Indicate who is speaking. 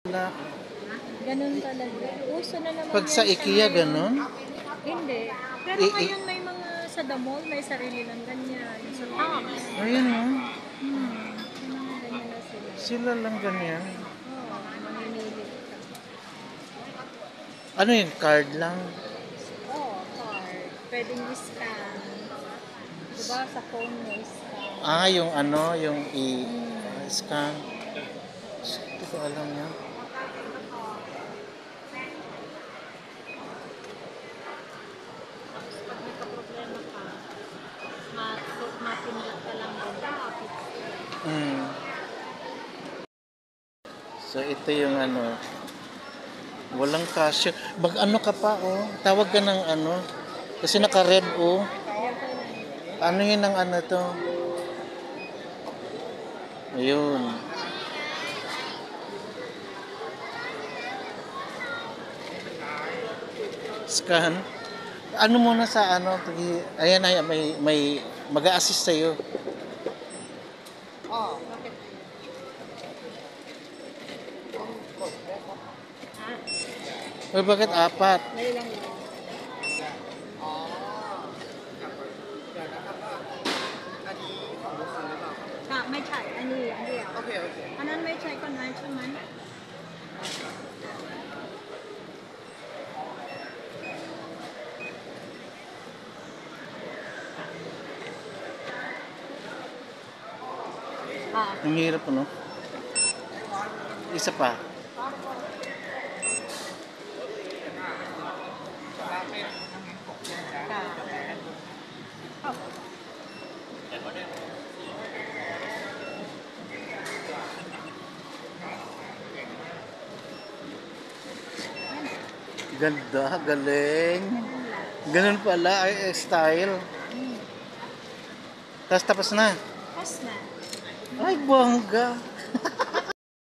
Speaker 1: Na,
Speaker 2: Ganun talaga. Uso na naman
Speaker 1: pag
Speaker 2: yan
Speaker 1: sa
Speaker 2: siya
Speaker 1: IKEA,
Speaker 2: ngayon.
Speaker 1: ganun.
Speaker 2: Hindi. Pero ngayon may mga sa the mall, may sarili ng ganyan. Sa Tops.
Speaker 1: Ayun o.
Speaker 2: May mga ganyan na sila.
Speaker 1: Sila lang ganyan.
Speaker 2: Oo, mamimili ka.
Speaker 1: Ano yun? Card lang?
Speaker 2: Oo, card. Pwedeng i-scan. Diba sa phone mo i-scan.
Speaker 1: Ah, yung ano, yung
Speaker 2: Hmm.
Speaker 1: i-scan. Hindi ko alam yan.
Speaker 2: Tapos pag nagka-problema ka, mapindot ka lang doon. Kapit.
Speaker 1: Mm. So, ito yung ano. Walang cashier. Mag-ano ka pa, oh. Tawag ka ng ano. Kasi naka-red, oh. Ano yun ang ano to? Ayun. Scan. Ano muna sa ano? Ayan, ayan may mag-a-assist sa'yo.
Speaker 2: Oh, bakit? Ah,
Speaker 1: Bakit apat?
Speaker 2: may lang yun.ไม่ใช่อันนี้อันเดียวโอเคอันนั้นไม่ใช่คนนั้นใช่ไหม
Speaker 1: Ang hirap, ano? Isa pa. Ganda, galing. Ganun pala, ay style. Tapos tapos na.
Speaker 2: Tapos na.
Speaker 1: Ay, bongga.